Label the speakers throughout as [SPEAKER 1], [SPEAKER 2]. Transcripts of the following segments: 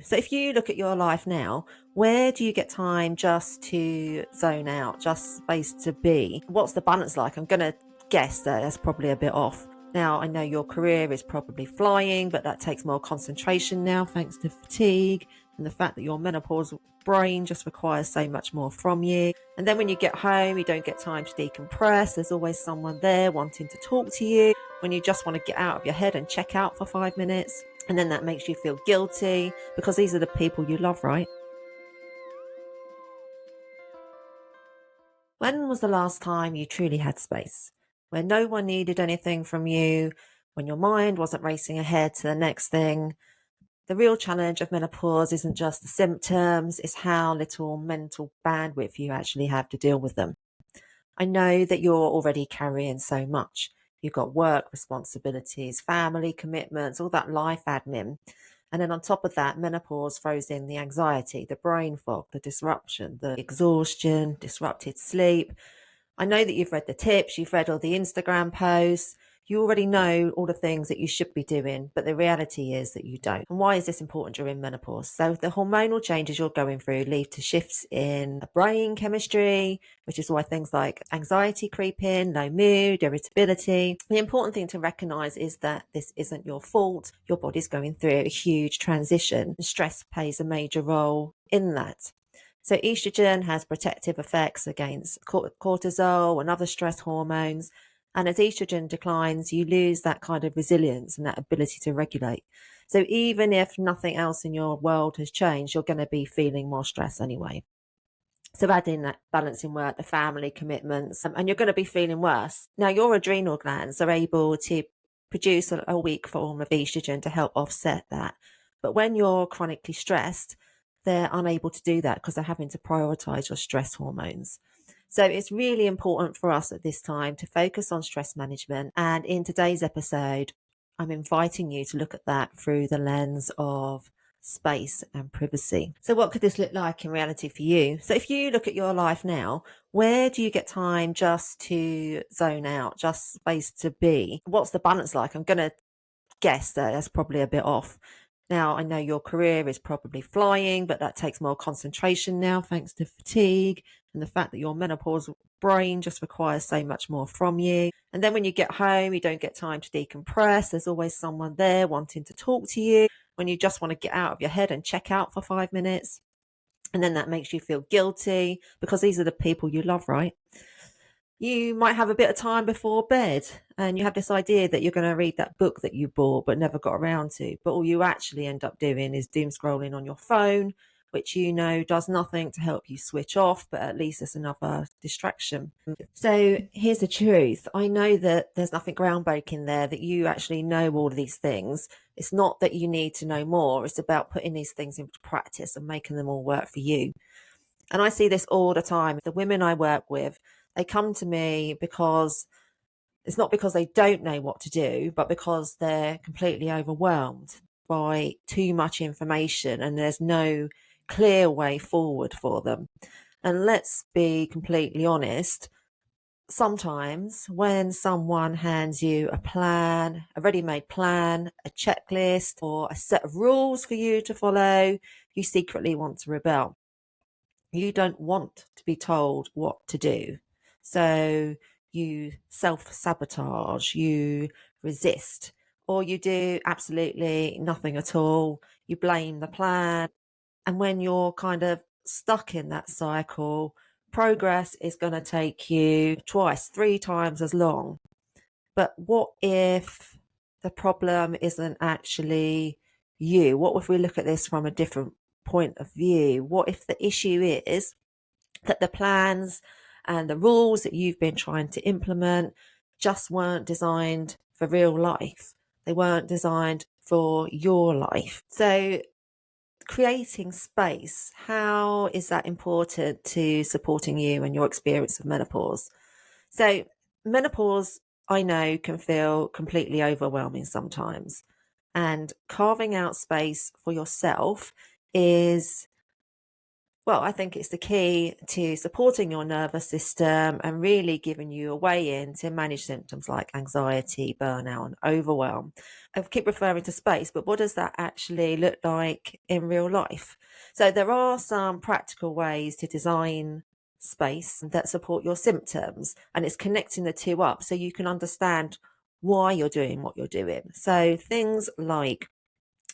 [SPEAKER 1] So if you look at your life now, where do you get time just to zone out, just space to be? What's the balance like? I'm going to guess that that's probably a bit off. Now, I know your career is probably flying, but that takes more concentration now thanks to fatigue and the fact that your menopausal brain just requires so much more from you. And then when you get home, you don't get time to decompress. There's always someone there wanting to talk to you when you just want to get out of your head and check out for 5 minutes. And then that makes you feel guilty because these are the people you love, right? When was the last time you truly had space? Where no one needed anything from you, when your mind wasn't racing ahead to the next thing. The real challenge of menopause isn't just the symptoms, it's how little mental bandwidth you actually have to deal with them. I know that you're already carrying so much. You've got work responsibilities, family commitments, all that life admin. And then on top of that, menopause throws in the anxiety, the brain fog, the disruption, the exhaustion, disrupted sleep. I know that you've read the tips, you've read all the Instagram posts, you already know all the things that you should be doing, but the reality is that you don't. And why is this important during menopause? So the hormonal changes you're going through lead to shifts in brain chemistry, which is why things like anxiety creep in, low mood, irritability. The important thing to recognize is that this isn't your fault. Your body's going through a huge transition. Stress plays a major role in that. So estrogen has protective effects against cortisol and other stress hormones. And as estrogen declines, you lose that kind of resilience and that ability to regulate. So even if nothing else in your world has changed, you're going to be feeling more stress anyway. So add in that balancing work, the family commitments, and you're going to be feeling worse. Now, your adrenal glands are able to produce a weak form of estrogen to help offset that. But when you're chronically stressed, they're unable to do that because they're having to prioritize your stress hormones. So it's really important for us at this time to focus on stress management. And in today's episode, I'm inviting you to look at that through the lens of space and privacy. So what could this look like in reality for you? So if you look at your life now, where do you get time just to zone out, just space to be? What's the balance like? I'm going to guess that that's probably a bit off. Now, I know your career is probably flying, but that takes more concentration now thanks to fatigue and the fact that your menopausal brain just requires so much more from you. And then when you get home, you don't get time to decompress. There's always someone there wanting to talk to you when you just want to get out of your head and check out for 5 minutes. And then that makes you feel guilty because these are the people you love, right? You might have a bit of time before bed and you have this idea that you're going to read that book that you bought but never got around to. But all you actually end up doing is doom scrolling on your phone, which you know does nothing to help you switch off, but at least it's another distraction. So here's the truth. I know that there's nothing groundbreaking there, that you actually know all of these things. It's not that you need to know more. It's about putting these things into practice and making them all work for you. And I see this all the time. The women I work with, they come to me because it's not because they don't know what to do, but because they're completely overwhelmed by too much information and there's no clear way forward for them. And let's be completely honest, sometimes when someone hands you a plan, a ready-made plan, a checklist, or a set of rules for you to follow, you secretly want to rebel. You don't want to be told what to do. So you self-sabotage, you resist, or you do absolutely nothing at all. You blame the plan. And when you're kind of stuck in that cycle, progress is going to take you twice, 3 times as long. But what if the problem isn't actually you? What if we look at this from a different point of view? What if the issue is that the plans and the rules that you've been trying to implement just weren't designed for real life? They weren't designed for your life. So creating space, how is that important to supporting you and your experience of menopause? So menopause, I know, can feel completely overwhelming sometimes. And carving out space for yourself is Well, I think it's the key to supporting your nervous system and really giving you a way in to manage symptoms like anxiety, burnout, and overwhelm. I keep referring to space, but what does that actually look like in real life? So, there are some practical ways to design space that support your symptoms, and it's connecting the two up so you can understand why you're doing what you're doing. So, things like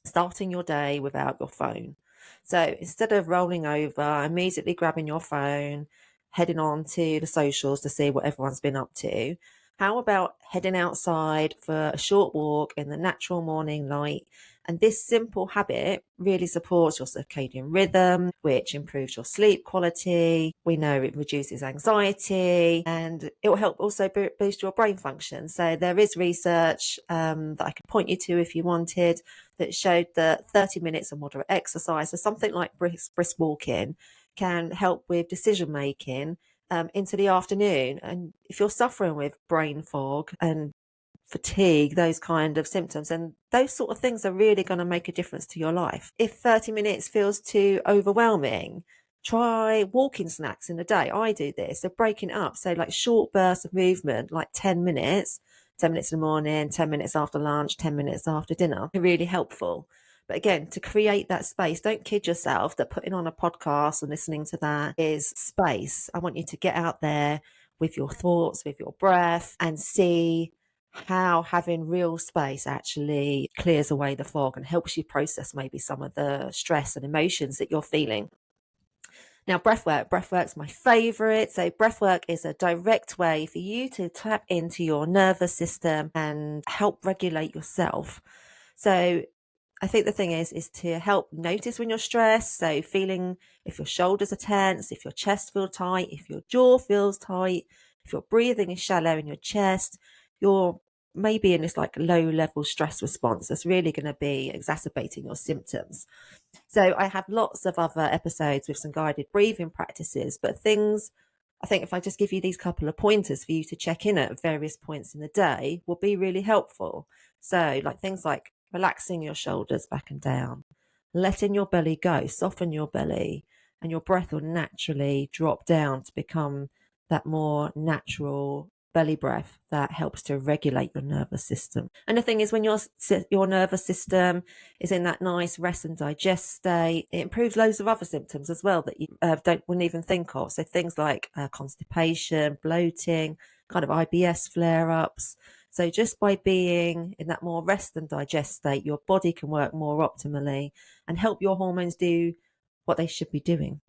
[SPEAKER 1] starting your day without your phone. So instead of rolling over, immediately grabbing your phone, heading on to the socials to see what everyone's been up to, how about heading outside for a short walk in the natural morning light? And this simple habit really supports your circadian rhythm, which improves your sleep quality. We know it reduces anxiety and it will help also boost your brain function. So there is research that I could point you to if you wanted that showed that 30 minutes of moderate exercise, so something like brisk walking, can help with decision making into the afternoon. And if you're suffering with brain fog and fatigue, those kind of symptoms, and those sort of things are really going to make a difference to your life. If 30 minutes feels too overwhelming, try walking snacks in a day. I do this, so breaking it up. So like short bursts of movement, like 10 minutes, 10 minutes in the morning, 10 minutes after lunch, 10 minutes after dinner, are really helpful. But again, to create that space, don't kid yourself that putting on a podcast and listening to that is space. I want you to get out there with your thoughts, with your breath, and see how having real space actually clears away the fog and helps you process maybe some of the stress and emotions that you're feeling. Now, breathwork's my favorite. So breathwork is a direct way for you to tap into your nervous system and help regulate yourself. So I think the thing is to help notice when you're stressed. So feeling if your shoulders are tense, if your chest feels tight, if your jaw feels tight, if your breathing is shallow in your chest, you're maybe in this like low level stress response that's really going to be exacerbating your symptoms. So I have lots of other episodes with some guided breathing practices, but things I think if I just give you these couple of pointers for you to check in at various points in the day will be really helpful. So like things like relaxing your shoulders back and down, letting your belly go, soften your belly, and your breath will naturally drop down to become that more natural belly breath that helps to regulate your nervous system. And the thing is, when your nervous system is in that nice rest and digest state, it improves loads of other symptoms as well that you wouldn't even think of. So things like constipation, bloating, kind of IBS flare-ups. So just by being in that more rest and digest state, your body can work more optimally and help your hormones do what they should be doing.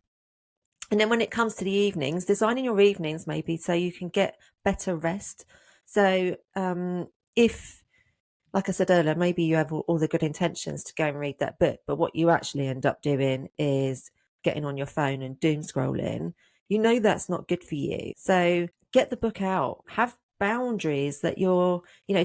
[SPEAKER 1] And then when it comes to the evenings, designing your evenings maybe so you can get better rest. So if, like I said earlier, maybe you have all the good intentions to go and read that book, but what you actually end up doing is getting on your phone and doom scrolling. You know that's not good for you. So get the book out. Have boundaries that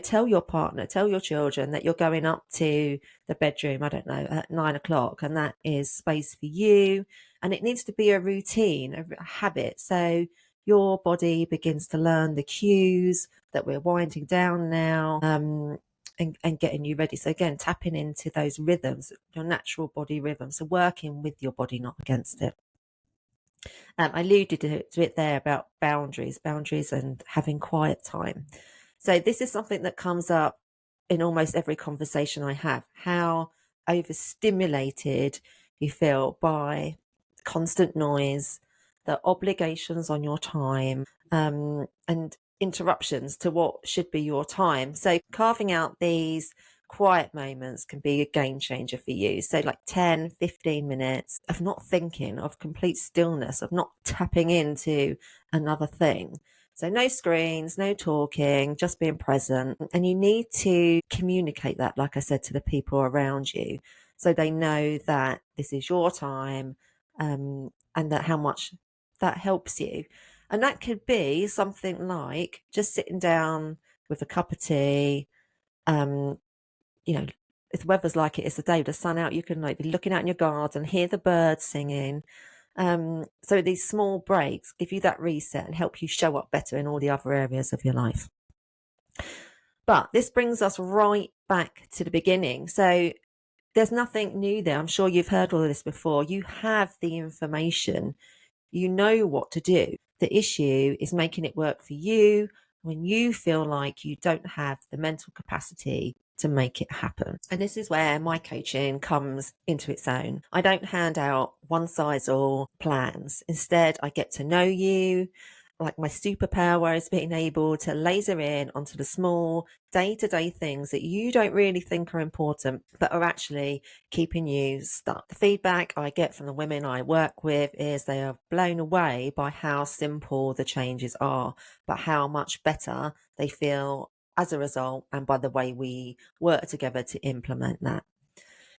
[SPEAKER 1] tell your partner, tell your children that you're going up to the bedroom, I don't know, at 9 o'clock, and that is space for you. And it needs to be a routine, a habit. So your body begins to learn the cues that we're winding down now. And getting you ready. So again, tapping into those rhythms, your natural body rhythm. So working with your body, not against it. I alluded to it there about boundaries and having quiet time. So this is something that comes up in almost every conversation I have, how overstimulated you feel by constant noise, the obligations on your time, and interruptions to what should be your time. So carving out these quiet moments can be a game changer for you. So like 10, 15 minutes of not thinking, of complete stillness, of not tapping into another thing. So no screens, no talking, just being present. And you need to communicate that, like I said, to the people around you so they know that this is your time, and that how much that helps you. And that could be something like just sitting down with a cup of tea. If the weather's like it is today, with the sun out, you can like be looking out in your garden, hear the birds singing. So these small breaks give you that reset and help you show up better in all the other areas of your life. But this brings us right back to the beginning. So There's nothing new there. I'm sure you've heard all of this before. You have the information. You know what to do. The issue is making it work for you when you feel like you don't have the mental capacity to make it happen. And this is where my coaching comes into its own. I don't hand out one size all plans. Instead, I get to know you. Like, my superpower is being able to laser in onto the small day-to-day things that you don't really think are important, but are actually keeping you stuck. The feedback I get from the women I work with is they are blown away by how simple the changes are, but how much better they feel as a result, and by the way we work together to implement that.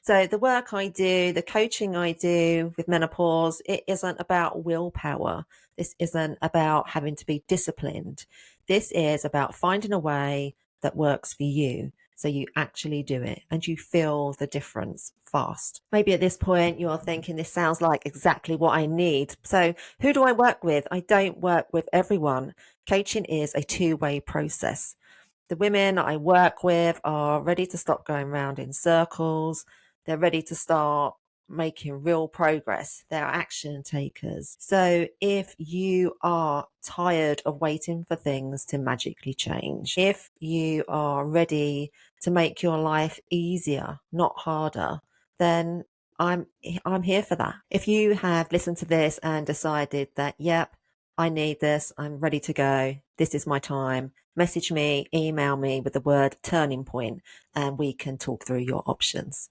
[SPEAKER 1] So the work I do, the coaching I do with menopause, it isn't about willpower. This isn't about having to be disciplined. This is about finding a way that works for you. So you actually do it and you feel the difference fast. Maybe at this point you're thinking, this sounds like exactly what I need. So who do I work with? I don't work with everyone. Coaching is a two-way process. The women I work with are ready to stop going round in circles. They're ready to start making real progress. They're action takers. So if you are tired of waiting for things to magically change, if you are ready to make your life easier, not harder, then I'm here for that. If you have listened to this and decided that, yep, I need this, I'm ready to go, this is my time, message me, email me with the word turning point, and we can talk through your options.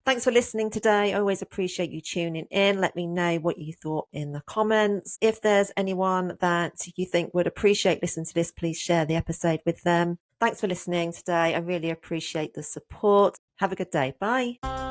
[SPEAKER 1] Thanks for listening today. I always appreciate you tuning in. Let me know what you thought in the comments. If there's anyone that you think would appreciate listening to this, please share the episode with them. Thanks for listening today. I really appreciate the support. Have a good day. Bye.